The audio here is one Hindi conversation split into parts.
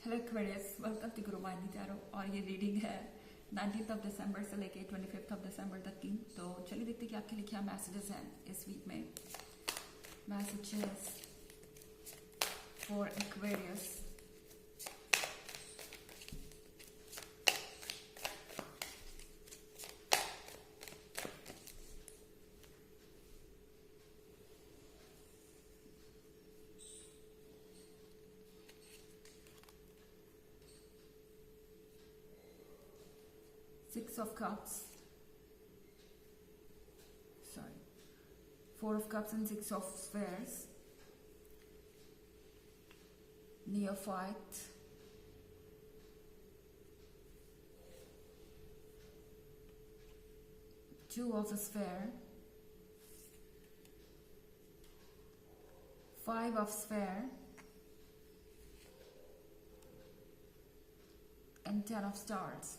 Hello Aquarius, welcome to Guru माइंडी tarot. और ये रीडिंग है 19 दिसंबर से लेके 25 दिसंबर तक की। तो चलिए देखते हैं कि आपके लिए क्या मैसेजेस हैं इस वीक में। Messages for Aquarius. Six of Cups, sorry, Four of Cups and Six of Spheres, Neophyte, Two of a Sphere, Five of Sphere, and Ten of Stars.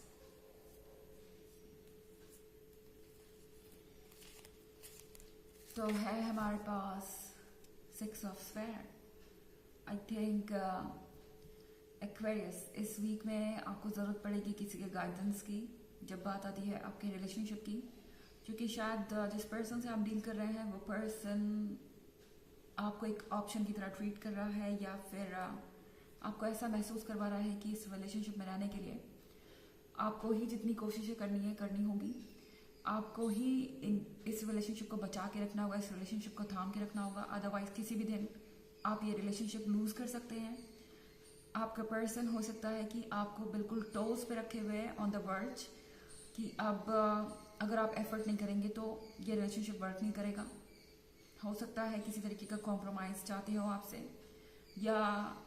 तो है हमारे पास six of sphere. I think Aquarius, इस वीक में आपको ज़रूरत पड़ेगी किसी के गाइडेंस की जब बात आती है आपके रिलेशनशिप की, क्योंकि शायद जिस पर्सन से आप डील कर रहे हैं वो पर्सन आपको एक ऑप्शन की तरह ट्रीट कर रहा है, या फिर आपको ऐसा महसूस करवा रहा है कि इस रिलेशनशिप में रहने के लिए आपको ही जितनी कोशिशें करनी होगी, आपको ही इस रिलेशनशिप को बचा के रखना होगा, इस रिलेशनशिप को थाम के रखना होगा। अदरवाइज किसी भी दिन आप ये रिलेशनशिप लूज कर सकते हैं। आपका पर्सन हो सकता है कि आपको बिल्कुल टोज पे रखे हुए है, ऑन द वर्ज, कि अब अगर आप एफर्ट नहीं करेंगे तो ये रिलेशनशिप वर्क नहीं करेगा। हो सकता है किसी तरीके का कॉम्प्रोमाइज चाहते हो आपसे, या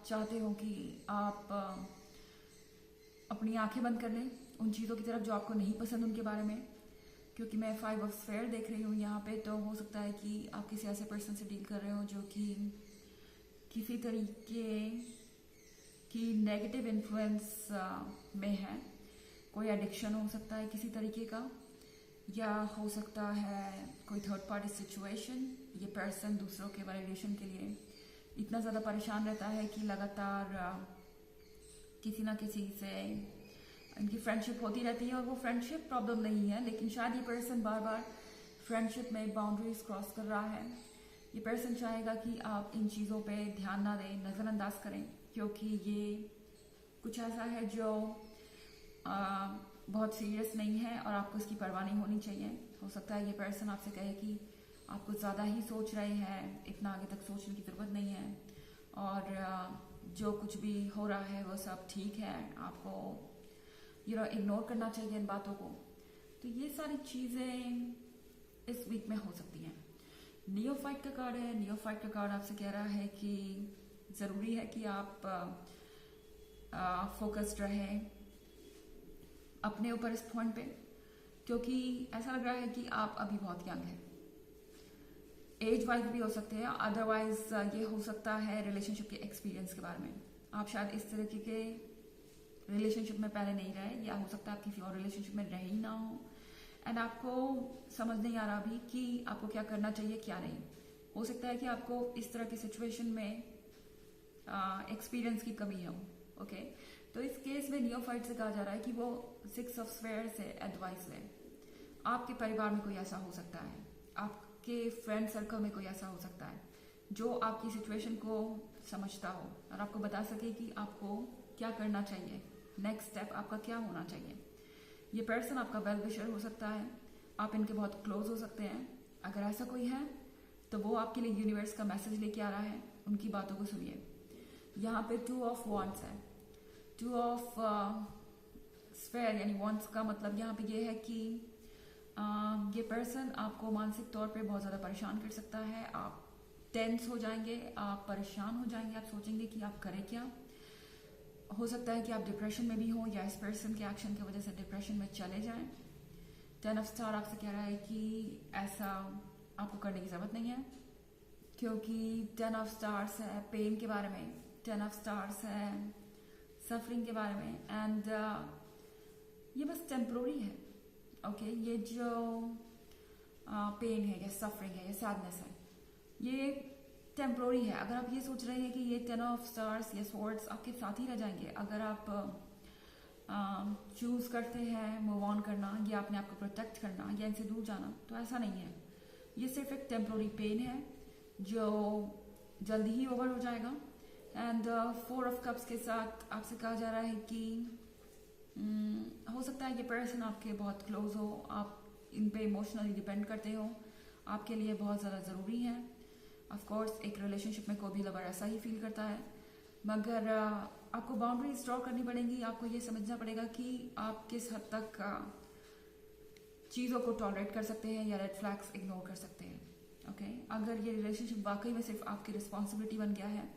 चाहते हो कि आप अपनी आंखें बंद कर लें उन चीज़ों की तरफ जो आपको नहीं पसंद उनके बारे में। क्योंकि मैं फाइव ऑफ स्फेयर देख रही हूँ यहाँ पे, तो हो सकता है कि आप किसी ऐसे पर्सन से डील कर रहे हो जो कि किसी तरीके की नेगेटिव इन्फ्लुएंस में है। कोई एडिक्शन हो सकता है किसी तरीके का, या हो सकता है कोई थर्ड पार्टी सिचुएशन। ये पर्सन दूसरों के वैलिडेशन के लिए इतना ज़्यादा परेशान रहता है कि लगातार किसी ना किसी से इनकी फ्रेंडशिप होती रहती है, और वो फ्रेंडशिप प्रॉब्लम नहीं है, लेकिन शायद ये पर्सन बार बार फ्रेंडशिप में बाउंड्रीज क्रॉस कर रहा है। ये पर्सन चाहेगा कि आप इन चीज़ों पे ध्यान ना दें, नज़रअंदाज करें, क्योंकि ये कुछ ऐसा है जो बहुत सीरियस नहीं है और आपको इसकी परवाह नहीं होनी चाहिए। हो सकता है ये पर्सन आपसे कहे कि आप कुछ ज़्यादा ही सोच रहे हैं, इतना आगे तक सोचने की ज़रूरत नहीं है, और जो कुछ भी हो रहा है वो सब ठीक है, आपको इग्नोर करना चाहिए इन बातों को। तो ये सारी चीज़ें इस वीक में हो सकती हैं। नियोफाइट का कार्ड है। नियोफाइट का कार्ड आपसे कह रहा है कि ज़रूरी है कि आप फोकस्ड रहें अपने ऊपर इस पॉइंट पे, क्योंकि ऐसा लग रहा है कि आप अभी बहुत यंग हैं। एज वाइज भी हो सकते हैं, अदरवाइज ये हो सकता है रिलेशनशिप के एक्सपीरियंस के बारे में। आप शायद इस तरीके के रिलेशनशिप में पहले नहीं रहे, या हो सकता है आप किसी और रिलेशनशिप में रहे ही ना हो, एंड आपको समझ नहीं आ रहा अभी कि आपको क्या करना चाहिए क्या नहीं। हो सकता है कि आपको इस तरह की सिचुएशन में एक्सपीरियंस की कमी हो। ओके, तो इस केस में नियोफाइट से कहा जा रहा है कि वो सिक्स ऑफ स्फेयर से एडवाइस लें। आपके परिवार में कोई ऐसा हो सकता है, आपके फ्रेंड सर्कल में कोई ऐसा हो सकता है जो आपकी सिचुएशन को समझता हो और आपको बता सके कि आपको क्या करना चाहिए, नेक्स्ट स्टेप आपका क्या होना चाहिए। ये पर्सन आपका वेल विशर हो सकता है, आप इनके बहुत क्लोज हो सकते हैं। अगर ऐसा कोई है तो वो आपके लिए यूनिवर्स का मैसेज लेके आ रहा है, उनकी बातों को सुनिए। यहाँ पे टू ऑफ वॉन्ड्स है। टू ऑफ स्फेयर यानी वॉन्ड्स का मतलब यहाँ पे ये है कि ये पर्सन आपको मानसिक तौर पे बहुत ज़्यादा परेशान कर सकता है। आप टेंस हो जाएंगे, आप परेशान हो जाएंगे, आप सोचेंगे कि आप करें क्या। हो सकता है कि आप डिप्रेशन में भी हो, या इस पर्सन के एक्शन की वजह से डिप्रेशन में चले जाएं। टेन ऑफ स्टार आपसे कह रहा है कि ऐसा आपको करने की ज़रूरत नहीं है, क्योंकि टेन ऑफ स्टार्स है पेन के बारे में, टेन ऑफ स्टार्स है सफरिंग के बारे में, एंड ये बस टेम्प्रोरी है। ओके, ये जो पेन है या सफरिंग है या सैडनेस है, ये टेम्प्रोरी है। अगर आप ये सोच रहे हैं कि ये 10 ऑफ स्टार्स या स्वॉर्ड्स आपके साथ ही रह जाएंगे, अगर आप चूज करते हैं मूव ऑन करना या अपने आप को प्रोटेक्ट करना या इनसे दूर जाना, तो ऐसा नहीं है। ये सिर्फ एक टेम्प्रोरी पेन है जो जल्दी ही ओवर हो जाएगा। एंड 4 ऑफ कप्स के साथ आपसे कहा जा रहा है कि हो सकता है ये पर्सन आपके बहुत क्लोज हो, आप इन पे इमोशनली डिपेंड करते हो, आपके लिए बहुत ज़्यादा ज़रूरी है। ऑफ कोर्स एक रिलेशनशिप में कोई भी लवर ऐसा ही फील करता है, मगर आपको बाउंड्रीज ड्रॉ करनी पड़ेंगी। आपको ये समझना पड़ेगा कि आप किस हद तक चीज़ों को टॉलरेट कर सकते हैं या रेड फ्लैग्स इग्नोर कर सकते हैं। ओके अगर ये रिलेशनशिप वाकई में सिर्फ आपकी रिस्पॉन्सिबिलिटी बन गया है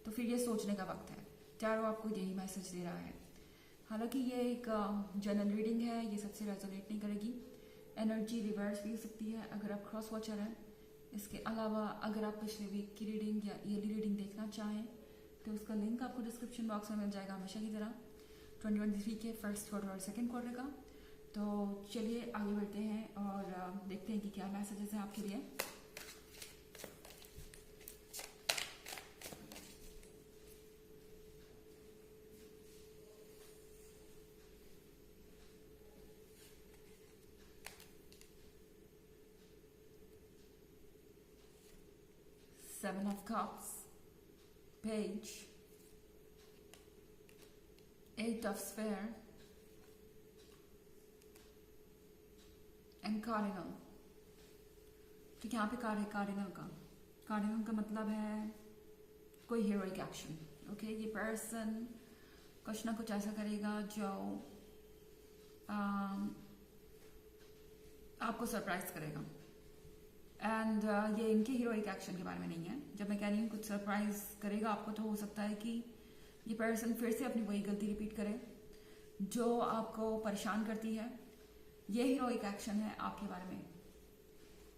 तो फिर ये सोचने का वक्त है। टैरो आपको यही मैसेज दे रहा है। हालांकि ये एक जनरल रीडिंग है, ये सबसे रेजोनेट नहीं करेगी। एनर्जी रिवर्स भी हो सकती है अगर आप क्रॉस वॉचर हैं। इसके अलावा अगर आप पिछले वीक की रीडिंग या ईयरली रीडिंग देखना चाहें तो उसका लिंक आपको डिस्क्रिप्शन बॉक्स में मिल जाएगा हमेशा की तरह, 2023 के फर्स्ट क्वार्टर और सेकेंड क्वार्टर का। तो चलिए आगे बढ़ते हैं और देखते हैं कि क्या मैसेजेस हैं आपके लिए। Seven of Cups, Page, 8 of Sphere, and cardinal. ठीक है, यहाँ पे कार्ड है कार्डिनल का। कार्डिनल का मतलब है कोई हीरोइक एक्शन। ओके ये पर्सन कुछ ना कुछ ऐसा करेगा जो आपको सरप्राइज करेगा। एंड ये इनके हीरोइक एक्शन के बारे में नहीं है। जब मैं कह रही हूँ कुछ सरप्राइज करेगा आपको, तो हो सकता है कि ये पर्सन फिर से अपनी वही गलती रिपीट करे जो आपको परेशान करती है। ये हीरोइक एक्शन है आपके बारे में।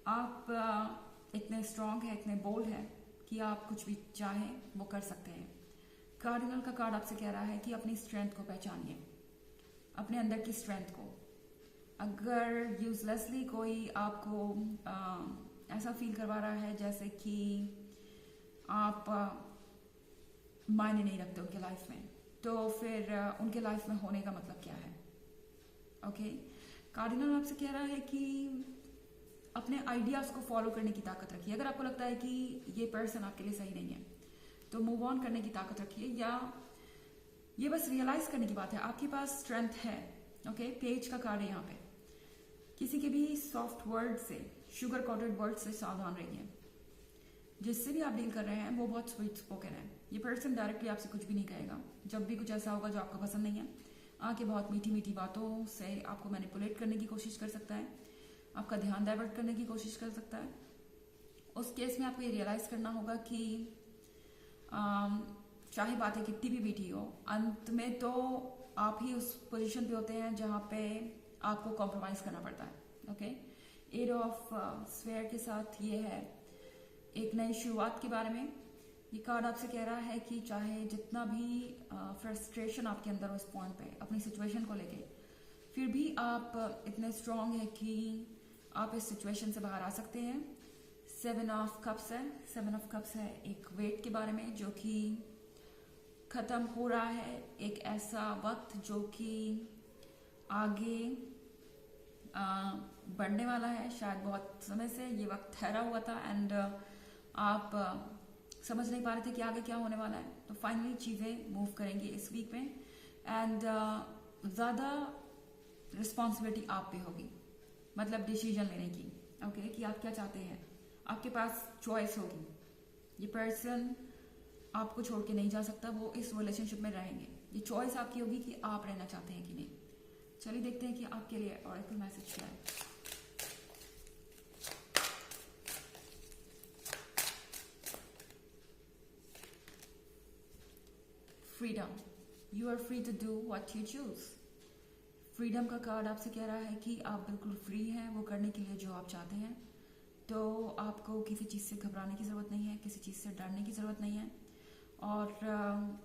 आप इतने स्ट्रांग है, इतने बोल्ड है कि आप कुछ भी चाहें वो कर सकते हैं। कार्डिनल का कार्ड आपसे कह रहा है कि अपनी स्ट्रेंथ को पहचानिए, अपने अंदर की स्ट्रेंथ को। अगर यूजलेसली कोई आपको ऐसा फील करवा रहा है जैसे कि आप मायने नहीं रखते उनके लाइफ में, तो फिर उनके लाइफ में होने का मतलब क्या है। ओके कार्डिनल आपसे कह रहा है कि अपने आइडियाज को फॉलो करने की ताकत रखिए। अगर आपको लगता है कि ये पर्सन आपके लिए सही नहीं है तो मूव ऑन करने की ताकत रखिए, या ये बस रियलाइज करने की बात है आपके पास स्ट्रेंथ है। ओके पेज का कार्ड है यहाँ पे। किसी के भी सॉफ्ट वर्ड से, शुगर कोटेड वर्ड से सावधान रहिए। जिससे भी आप डील कर रहे हैं वो बहुत स्वीट स्पोकन है। ये पर्सन डायरेक्टली आपसे कुछ भी नहीं कहेगा। जब भी कुछ ऐसा होगा जो आपको पसंद नहीं है, आके बहुत मीठी मीठी बातों से आपको मैनिपुलेट करने की कोशिश कर सकता है, आपका ध्यान डाइवर्ट करने की कोशिश कर सकता है। उस केस में आपको ये रियलाइज करना होगा कि चाहे बातें कितनी भी मीठी हो, अंत में तो आप ही उस पोजीशन पे होते हैं जहाँ पे आपको कॉम्प्रोमाइज करना पड़ता है। ओके एट ऑफ स्फेयर के साथ ये है एक नई शुरुआत के बारे में। ये कार्ड आपसे कह रहा है कि चाहे जितना भी फ्रस्ट्रेशन आपके अंदर हो इस पॉइंट पे अपनी सिचुएशन को लेके, फिर भी आप इतने स्ट्रांग है कि आप इस सिचुएशन से बाहर आ सकते हैं। 7 ऑफ कप्स है। 7 ऑफ कप्स है एक वेट के बारे में जो कि खत्म हो रहा है। एक ऐसा वक्त जो कि आगे बढ़ने वाला है। शायद बहुत समय से ये वक्त ठहरा हुआ था एंड आप समझ नहीं पा रहे थे कि आगे क्या होने वाला है। तो फाइनली चीज़ें मूव करेंगी इस वीक में एंड ज़्यादा रिस्पॉन्सिबिलिटी आप पे होगी, मतलब डिसीजन लेने की। ओके कि आप क्या चाहते हैं, आपके पास चॉइस होगी। ये पर्सन आपको छोड़ के नहीं जा सकता, वो इस रिलेशनशिप में रहेंगे। ये चॉइस आपकी होगी कि आप रहना चाहते हैं कि नहीं। चलिए देखते हैं कि आपके लिए ऑरेकल मैसेज क्या है। Freedom, you are free to do what you choose. Freedom का कार्ड आपसे कह रहा है कि आप बिल्कुल फ्री हैं वो करने के लिए जो आप चाहते हैं। तो आपको किसी चीज़ से घबराने की ज़रूरत नहीं है, किसी चीज़ से डरने की ज़रूरत नहीं है। और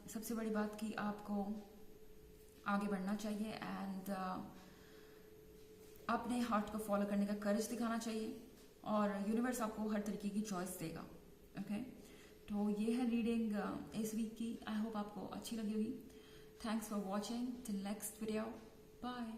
सबसे बड़ी बात कि आपको आगे बढ़ना चाहिए एंड अपने हार्ट को फॉलो करने का करेज दिखाना चाहिए और यूनिवर्स आपको हर तरीके की चॉइस देगा। ओके तो ये है रीडिंग इस वीक की। आई होप आपको अच्छी लगी होगी। Thanks for watching. Till next video, bye.